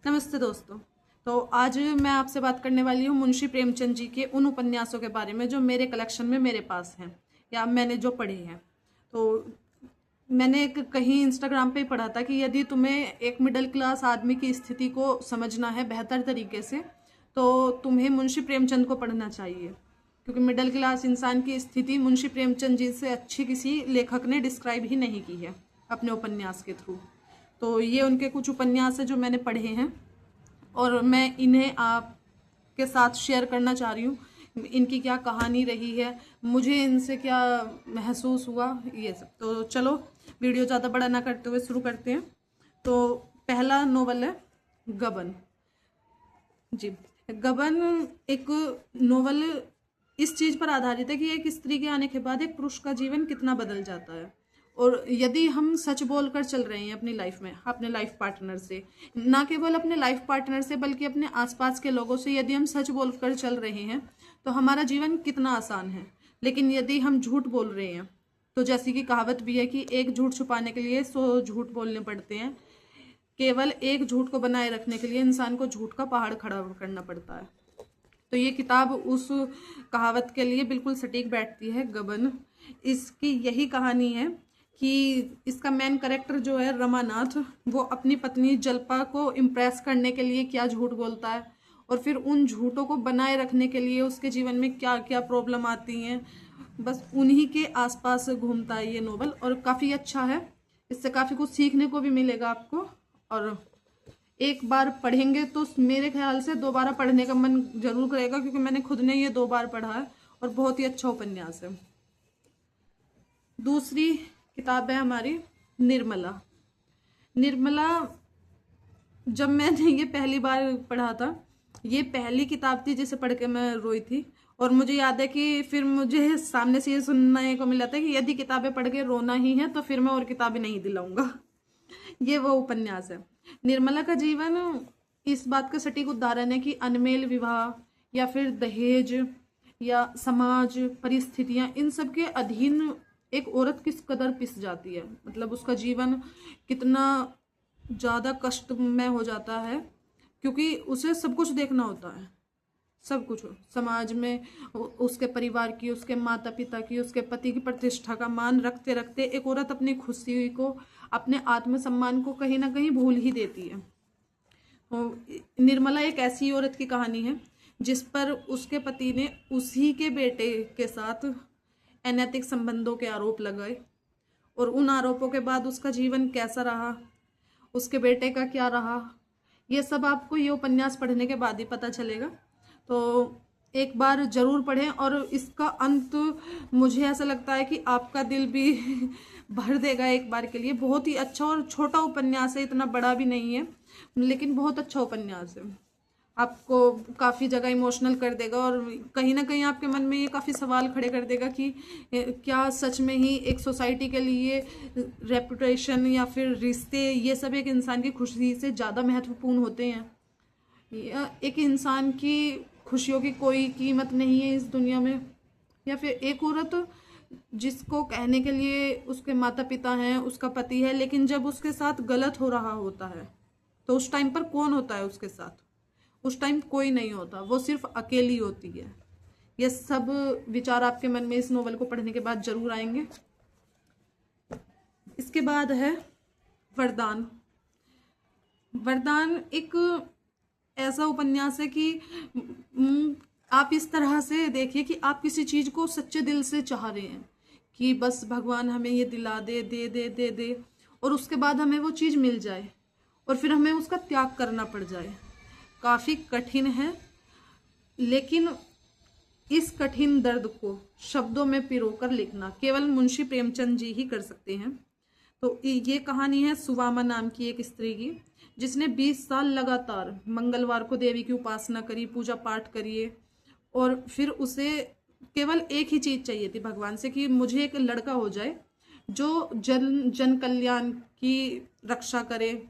नमस्ते दोस्तों। तो आज मैं आपसे बात करने वाली हूँ मुंशी प्रेमचंद जी के उन उपन्यासों के बारे में जो मेरे कलेक्शन में मेरे पास हैं या मैंने जो पढ़े हैं। तो मैंने एक कहीं इंस्टाग्राम पे ही पढ़ा था कि यदि तुम्हें एक मिडिल क्लास आदमी की स्थिति को समझना है बेहतर तरीके से तो तुम्हें मुंशी प्रेमचंद को पढ़ना चाहिए, क्योंकि मिडिल क्लास इंसान की स्थिति मुंशी प्रेमचंद जी से अच्छी किसी लेखक ने डिस्क्राइब ही नहीं की है अपने उपन्यास के थ्रू। तो ये उनके कुछ उपन्यास है जो मैंने पढ़े हैं और मैं इन्हें आपके साथ शेयर करना चाह रही हूँ। इनकी क्या कहानी रही है, मुझे इनसे क्या महसूस हुआ, ये सब। तो चलो वीडियो ज़्यादा बड़ा ना करते हुए शुरू करते हैं। तो पहला नोवेल है गबन। जी, गबन एक नोवेल इस चीज़ पर आधारित है कि एक स्त्री के आने के बाद एक पुरुष का जीवन कितना बदल जाता है। और यदि हम सच बोलकर चल रहे हैं अपनी लाइफ में अपने लाइफ पार्टनर से, ना केवल अपने लाइफ पार्टनर से बल्कि अपने आसपास के लोगों से, यदि हम सच बोलकर चल रहे हैं तो हमारा जीवन कितना आसान है। लेकिन यदि हम झूठ बोल रहे हैं तो जैसी कि कहावत भी है कि एक झूठ छुपाने के लिए 100 झूठ बोलने पड़ते हैं। केवल एक झूठ को बनाए रखने के लिए इंसान को झूठ का पहाड़ खड़ा करना पड़ता है। तो ये किताब उस कहावत के लिए बिल्कुल सटीक बैठती है, गबन। इसकी यही कहानी है कि इसका मेन कैरेक्टर जो है रमानाथ, वो अपनी पत्नी जल्पा को इम्प्रेस करने के लिए क्या झूठ बोलता है और फिर उन झूठों को बनाए रखने के लिए उसके जीवन में क्या क्या प्रॉब्लम आती हैं, बस उन्हीं के आसपास घूमता है ये नोवेल। और काफ़ी अच्छा है, इससे काफ़ी कुछ सीखने को भी मिलेगा आपको। और एक बार पढ़ेंगे तो मेरे ख्याल से दोबारा पढ़ने का मन जरूर करेगा, क्योंकि मैंने खुद ने ये 2 बार पढ़ा है और बहुत ही अच्छा उपन्यास है। दूसरी किताब है हमारी निर्मला। निर्मला जब मैंने ये पहली बार पढ़ा था, ये पहली किताब थी जिसे पढ़ के मैं रोई थी। और मुझे याद है कि फिर मुझे सामने से ये सुनने को मिला था कि यदि किताबें पढ़ के रोना ही है तो फिर मैं और किताबें नहीं दिलाऊंगा। ये वो उपन्यास है। निर्मला का जीवन इस बात का सटीक उदाहरण है कि अनमेल विवाह या फिर दहेज या समाज परिस्थितियां, इन सब के अधीन एक औरत किस कदर पिस जाती है। मतलब उसका जीवन कितना ज़्यादा कष्टमय हो जाता है, क्योंकि उसे सब कुछ देखना होता है। सब कुछ समाज में उसके परिवार की, उसके माता पिता की, उसके पति की प्रतिष्ठा का मान रखते रखते एक औरत अपनी खुशी को, अपने आत्मसम्मान को कहीं ना कहीं भूल ही देती है। निर्मला एक ऐसी औरत की कहानी है जिस पर उसके पति ने उसी के बेटे के साथ अनैतिक संबंधों के आरोप लगाए और उन आरोपों के बाद उसका जीवन कैसा रहा, उसके बेटे का क्या रहा, ये सब आपको ये उपन्यास पढ़ने के बाद ही पता चलेगा। तो एक बार जरूर पढ़ें। और इसका अंत मुझे ऐसा लगता है कि आपका दिल भी भर देगा एक बार के लिए। बहुत ही अच्छा और छोटा उपन्यास है, इतना बड़ा भी नहीं है, लेकिन बहुत अच्छा उपन्यास है। आपको काफ़ी जगह इमोशनल कर देगा और कहीं ना कहीं आपके मन में ये काफ़ी सवाल खड़े कर देगा कि क्या सच में ही एक सोसाइटी के लिए रेपुटेशन या फिर रिश्ते, ये सब एक इंसान की खुशी से ज़्यादा महत्वपूर्ण होते हैं। एक इंसान की खुशियों की कोई कीमत नहीं है इस दुनिया में। या फिर एक औरत जिसको कहने के लिए उसके माता पिता हैं, उसका पति है, लेकिन जब उसके साथ गलत हो रहा होता है तो उस टाइम पर कौन होता है उसके साथ? उस टाइम कोई नहीं होता, वो सिर्फ अकेली होती है। ये सब विचार आपके मन में इस नोवेल को पढ़ने के बाद जरूर आएंगे। इसके बाद है वरदान। वरदान एक ऐसा उपन्यास है कि आप इस तरह से देखिए कि आप किसी चीज को सच्चे दिल से चाह रहे हैं कि बस भगवान हमें ये दिला दे दे दे दे दे, और उसके बाद हमें वो चीज मिल जाए और फिर हमें उसका त्याग करना पड़ जाए। काफी कठिन है, लेकिन इस कठिन दर्द को शब्दों में पिरोकर लिखना केवल मुंशी प्रेमचंद जी ही कर सकते हैं। तो ये कहानी है सुवामा नाम की एक स्त्री की, जिसने 20 साल लगातार मंगलवार को देवी की उपासना करी, पूजा पाठ करिए, और फिर उसे केवल एक ही चीज चाहिए थी भगवान से कि मुझे एक लड़का हो जाए जो जन कल्याण की रक्षा करे,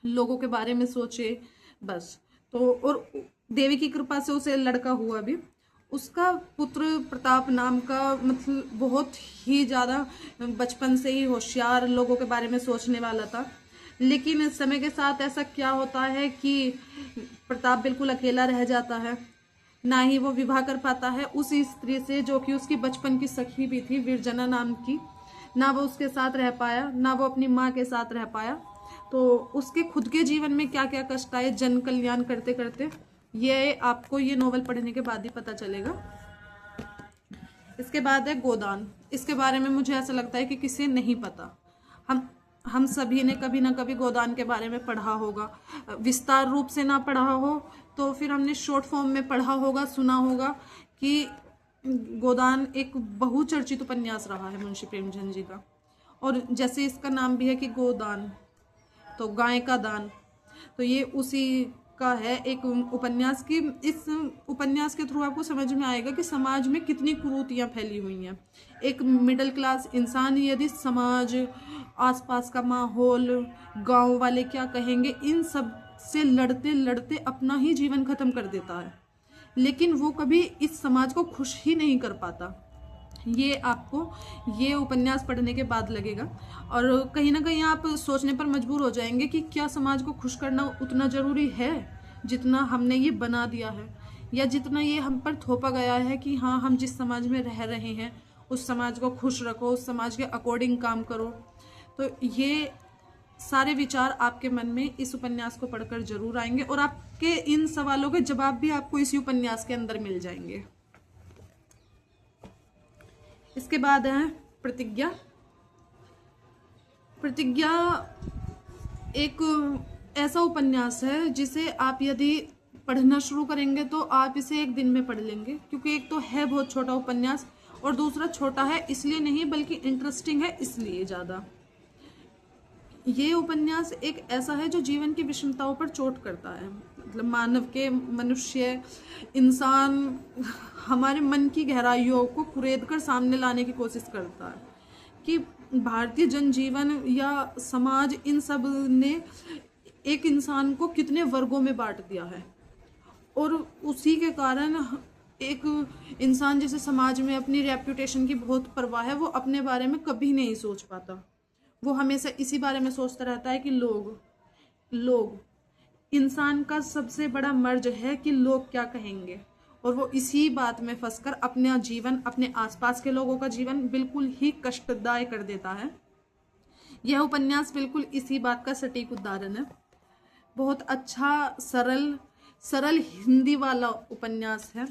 लोगों के बारे में सोचे, बस। तो और देवी की कृपा से उसे लड़का हुआ भी। उसका पुत्र प्रताप नाम का, मतलब बहुत ही ज़्यादा बचपन से ही होशियार, लोगों के बारे में सोचने वाला था। लेकिन समय के साथ ऐसा क्या होता है कि प्रताप बिल्कुल अकेला रह जाता है, ना ही वो विवाह कर पाता है उस स्त्री से जो कि उसकी बचपन की सखी भी थी, विरजना नाम की। ना वो उसके साथ रह पाया, ना वो अपनी माँ के साथ रह पाया। तो उसके खुद के जीवन में क्या क्या कष्ट आए जन कल्याण करते करते, ये आपको ये नॉवल पढ़ने के बाद ही पता चलेगा। इसके बाद है गोदान। इसके बारे में मुझे ऐसा लगता है कि किसी नहीं पता। हम सभी ने कभी ना कभी गोदान के बारे में पढ़ा होगा, विस्तार रूप से ना पढ़ा हो तो फिर हमने शॉर्ट फॉर्म में पढ़ा होगा, सुना होगा कि गोदान एक बहुचर्चित उपन्यास रहा है मुंशी प्रेमचंद जी का। और जैसे इसका नाम भी है कि गोदान, तो गाय का दान, तो ये उसी का है एक उपन्यास की। इस उपन्यास के थ्रू आपको समझ में आएगा कि समाज में कितनी कुरीतियाँ फैली हुई हैं। एक मिडिल क्लास इंसान यदि समाज, आसपास का माहौल, गांव वाले क्या कहेंगे, इन सब से लड़ते लड़ते अपना ही जीवन खत्म कर देता है, लेकिन वो कभी इस समाज को खुश ही नहीं कर पाता। ये आपको ये उपन्यास पढ़ने के बाद लगेगा और कहीं ना कहीं आप सोचने पर मजबूर हो जाएंगे कि क्या समाज को खुश करना उतना ज़रूरी है जितना हमने ये बना दिया है, या जितना ये हम पर थोपा गया है कि हाँ हम जिस समाज में रह रहे हैं उस समाज को खुश रखो, उस समाज के अकॉर्डिंग काम करो। तो ये सारे विचार आपके मन में इस उपन्यास को पढ़कर जरूर आएंगे और आपके इन सवालों के जवाब भी आपको इसी उपन्यास के अंदर मिल जाएंगे। इसके बाद है प्रतिज्ञा। प्रतिज्ञा एक ऐसा उपन्यास है जिसे आप यदि पढ़ना शुरू करेंगे तो आप इसे एक दिन में पढ़ लेंगे, क्योंकि एक तो है बहुत छोटा उपन्यास और दूसरा छोटा है इसलिए नहीं बल्कि इंटरेस्टिंग है इसलिए ज़्यादा। ये उपन्यास एक ऐसा है जो जीवन की विषमताओं पर चोट करता है, मतलब मानव के, मनुष्य, इंसान, हमारे मन की गहराइयों को कुरेद कर सामने लाने की कोशिश करता है कि भारतीय जनजीवन या समाज, इन सब ने एक इंसान को कितने वर्गों में बांट दिया है और उसी के कारण एक इंसान जिसे समाज में अपनी रेप्यूटेशन की बहुत परवाह है, वो अपने बारे में कभी नहीं सोच पाता। वो हमेशा इसी बारे में सोचता रहता है कि लोग इंसान का सबसे बड़ा मर्ज है कि लोग क्या कहेंगे, और वो इसी बात में फंसकर अपना जीवन, अपने आसपास के लोगों का जीवन बिल्कुल ही कष्टदायक कर देता है। यह उपन्यास बिल्कुल इसी बात का सटीक उदाहरण है। बहुत अच्छा सरल हिंदी वाला उपन्यास है।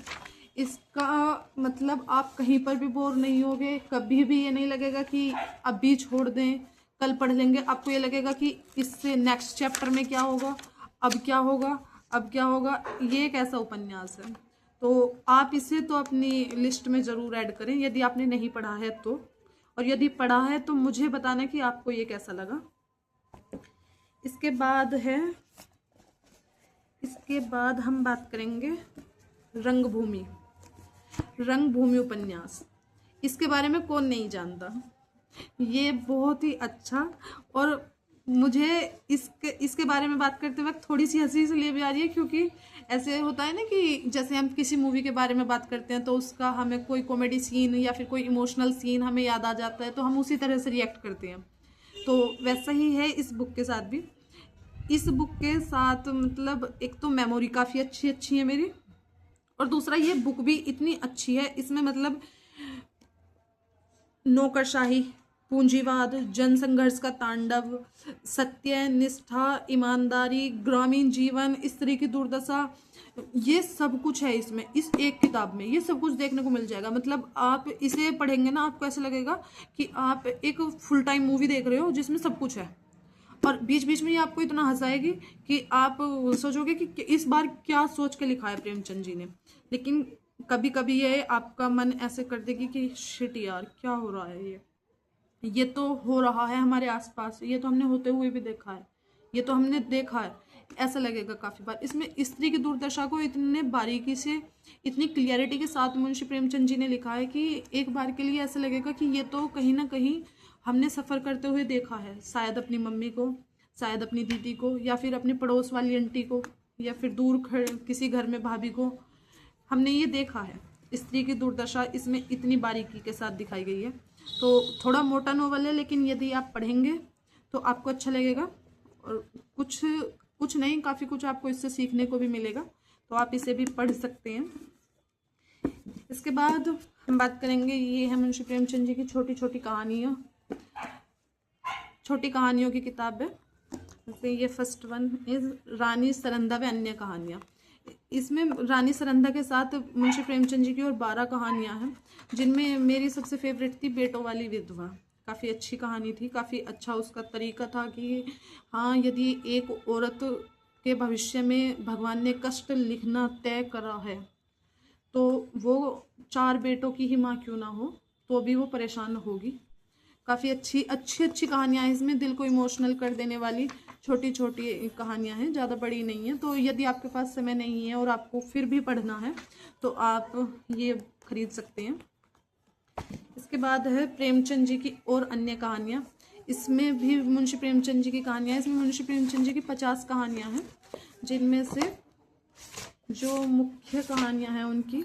इसका मतलब आप कहीं पर भी बोर नहीं होगे, कभी भी ये नहीं लगेगा कि अभी छोड़ दें कल पढ़ लेंगे। आपको ये लगेगा कि इससे नेक्स्ट चैप्टर में क्या होगा, अब क्या होगा, अब क्या होगा। ये एक ऐसा उपन्यास है, तो आप इसे तो अपनी लिस्ट में ज़रूर ऐड करें यदि आपने नहीं पढ़ा है तो, और यदि पढ़ा है तो मुझे बताना कि आपको ये कैसा लगा। इसके बाद हम बात करेंगे रंगभूमि उपन्यास। इसके बारे में कौन नहीं जानता। ये बहुत ही अच्छा, और मुझे इसके बारे में बात करते वक्त थोड़ी सी हंसी इसलिए भी आ रही है क्योंकि ऐसे होता है ना कि जैसे हम किसी मूवी के बारे में बात करते हैं तो उसका हमें कोई कॉमेडी सीन या फिर कोई इमोशनल सीन हमें याद आ जाता है तो हम उसी तरह से रिएक्ट करते हैं। तो वैसा ही है इस बुक के साथ भी। इस बुक के साथ मतलब एक तो मेमोरी काफ़ी अच्छी है मेरी, और दूसरा ये बुक भी इतनी अच्छी है, इसमें मतलब नौकरशाही, पूंजीवाद, जनसंघर्ष का तांडव, सत्य, निष्ठा, ईमानदारी, ग्रामीण जीवन, स्त्री की दुर्दशा, ये सब कुछ है इसमें। इस एक किताब में ये सब कुछ देखने को मिल जाएगा। मतलब आप इसे पढ़ेंगे ना, आपको ऐसा लगेगा कि आप एक फुल टाइम मूवी देख रहे हो जिसमें सब कुछ है, और बीच बीच में ये आपको इतना हंसाएगी कि आप सोचोगे कि इस बार क्या सोच के लिखा है प्रेमचंद जी ने। लेकिन कभी कभी ये आपका मन ऐसे कर देगी कि शिट यार क्या हो रहा है, ये तो हो रहा है हमारे आसपास, ये तो हमने होते हुए भी देखा है, ये तो हमने देखा है, ऐसा लगेगा काफ़ी बार। इसमें स्त्री की दुर्दशा को इतने बारीकी से, इतनी क्लियरिटी के साथ मुंशी प्रेमचंद जी ने लिखा है कि एक बार के लिए ऐसा लगेगा कि ये तो कहीं ना कहीं हमने सफ़र करते हुए देखा है, शायद अपनी मम्मी को, शायद अपनी दीदी को, या फिर अपनी पड़ोस वाली आंटी को, या फिर दूर किसी घर में भाभी को, हमने ये देखा है। स्त्री की दुर्दशा इसमें इतनी बारीकी के साथ दिखाई गई है। तो थोड़ा मोटा नोवेल है, लेकिन यदि आप पढ़ेंगे तो आपको अच्छा लगेगा। और कुछ नहीं, काफ़ी कुछ आपको इससे सीखने को भी मिलेगा, तो आप इसे भी पढ़ सकते हैं। इसके बाद हम बात करेंगे, ये है मुंशी प्रेमचंद जी की छोटी छोटी कहानियाँ, छोटी कहानियों की किताब है। जैसे ये फर्स्ट वन इज रानी सरंदा व अन्य कहानियाँ। इसमें रानी सरंदा के साथ मुंशी प्रेमचंद जी की और 12 कहानियाँ हैं, जिनमें मेरी सबसे फेवरेट थी बेटों वाली विधवा। काफ़ी अच्छी कहानी थी, काफ़ी अच्छा उसका तरीका था कि हाँ, यदि एक औरत के भविष्य में भगवान ने कष्ट लिखना तय करा है तो वो 4 बेटों की ही माँ क्यों ना हो तो भी वो परेशान होगी। काफ़ी अच्छी कहानियाँ हैं इसमें, दिल को इमोशनल कर देने वाली छोटी छोटी कहानियाँ हैं, ज़्यादा बड़ी नहीं है। तो यदि आपके पास समय नहीं है और आपको फिर भी पढ़ना है तो आप ये खरीद सकते हैं। इसके बाद है प्रेमचंद जी की और अन्य कहानियाँ। इसमें भी मुंशी प्रेमचंद जी की कहानियाँ, इसमें मुंशी प्रेमचंद जी की 50 कहानियाँ हैं, जिनमें से जो मुख्य कहानियाँ हैं उनकी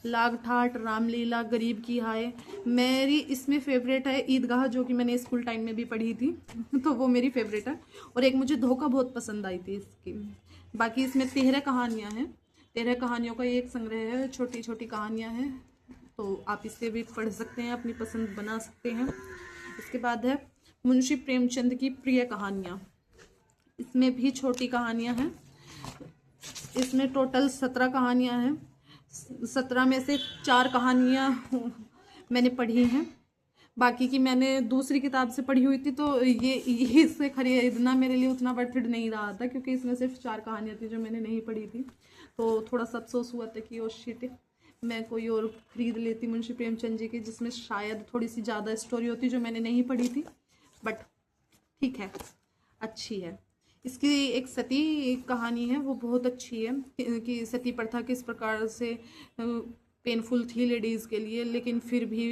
लाग ठाट, रामलीला, गरीब की हाय। मेरी इसमें फेवरेट है ईदगाह, जो कि मैंने स्कूल टाइम में भी पढ़ी थी तो वो मेरी फेवरेट है। और एक मुझे धोखा बहुत पसंद आई थी इसकी। बाकी इसमें 13 कहानियाँ हैं, 13 कहानियों का एक संग्रह है, छोटी छोटी कहानियाँ हैं, तो आप इसे भी पढ़ सकते हैं, अपनी पसंद बना सकते हैं। इसके बाद है मुंशी प्रेमचंद की प्रिय कहानियाँ। इसमें भी छोटी कहानियाँ हैं, इसमें टोटल 17 कहानियाँ हैं। 17 में से 4 कहानियाँ मैंने पढ़ी हैं, बाकी की मैंने दूसरी किताब से पढ़ी हुई थी, तो ये इससे खरीदना मेरे लिए उतना वर्थ इट नहीं रहा था, क्योंकि इसमें सिर्फ 4 कहानियाँ थी जो मैंने नहीं पढ़ी थी। तो थोड़ा सा अफसोस हुआ था कि ओ शिट, मैं कोई और खरीद लेती मुंशी प्रेमचंद जी की, जिसमें शायद थोड़ी सी ज़्यादा स्टोरी होती जो मैंने नहीं पढ़ी थी, बट ठीक है, अच्छी है। इसकी एक सती कहानी है, वो बहुत अच्छी है कि सती प्रथा किस प्रकार से पेनफुल थी लेडीज़ के लिए, लेकिन फिर भी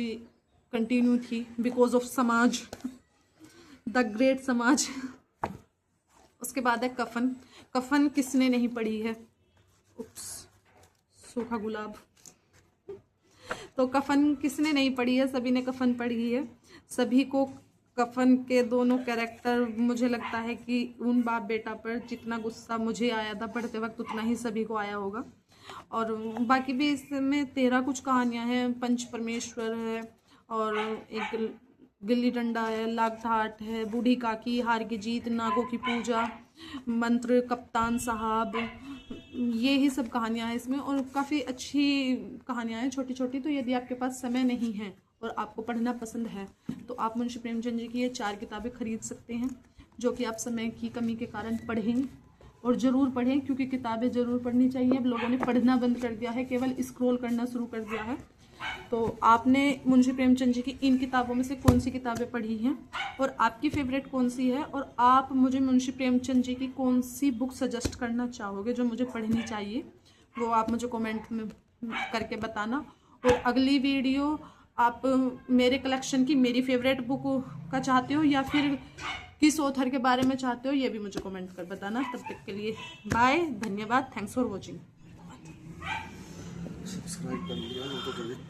कंटिन्यू थी बिकॉज ऑफ समाज, द ग्रेट समाज। उसके बाद है कफन। कफन किसने नहीं पढ़ी है? उप्स, सूखा गुलाब। तो कफन किसने नहीं पढ़ी है? सभी ने कफन पढ़ी है। सभी को कफन के दोनों कैरेक्टर, मुझे लगता है कि उन बाप बेटा पर जितना गुस्सा मुझे आया था पढ़ते वक्त उतना ही सभी को आया होगा। और बाकी भी इसमें 13 कुछ कहानियां हैं। पंच परमेश्वर है, और एक गिल्ली डंडा है, लाग ठाट है, बूढ़ी काकी, हार की जीत, नागों की पूजा, मंत्र, कप्तान साहब, ये ही सब कहानियां हैं इसमें, और काफ़ी अच्छी कहानियां हैं छोटी छोटी। तो यदि आपके पास समय नहीं है और आपको पढ़ना पसंद है तो आप मुंशी प्रेमचंद जी की ये 4 किताबें खरीद सकते हैं, जो कि आप समय की कमी के कारण पढ़ें, और ज़रूर पढ़ें, क्योंकि किताबें ज़रूर पढ़नी चाहिए। अब लोगों ने पढ़ना बंद कर दिया है, केवल स्क्रॉल करना शुरू कर दिया है। तो आपने मुंशी प्रेमचंद जी की इन किताबों में से कौन सी किताबें पढ़ी हैं, और आपकी फेवरेट कौन सी है, और आप मुझे मुंशी प्रेमचंद जी की कौन सी बुक सजेस्ट करना चाहोगे जो मुझे पढ़नी चाहिए, वो आप मुझे कमेंट में करके बताना। और अगली वीडियो आप मेरे कलेक्शन की मेरी फेवरेट बुक का चाहते हो या फिर किस ऑथर के बारे में चाहते हो, ये भी मुझे कमेंट कर बताना। तब तक के लिए बाय, धन्यवाद, थैंक्स फॉर वॉचिंग। सब्सक्राइब कर लिया, वो तो कर देती।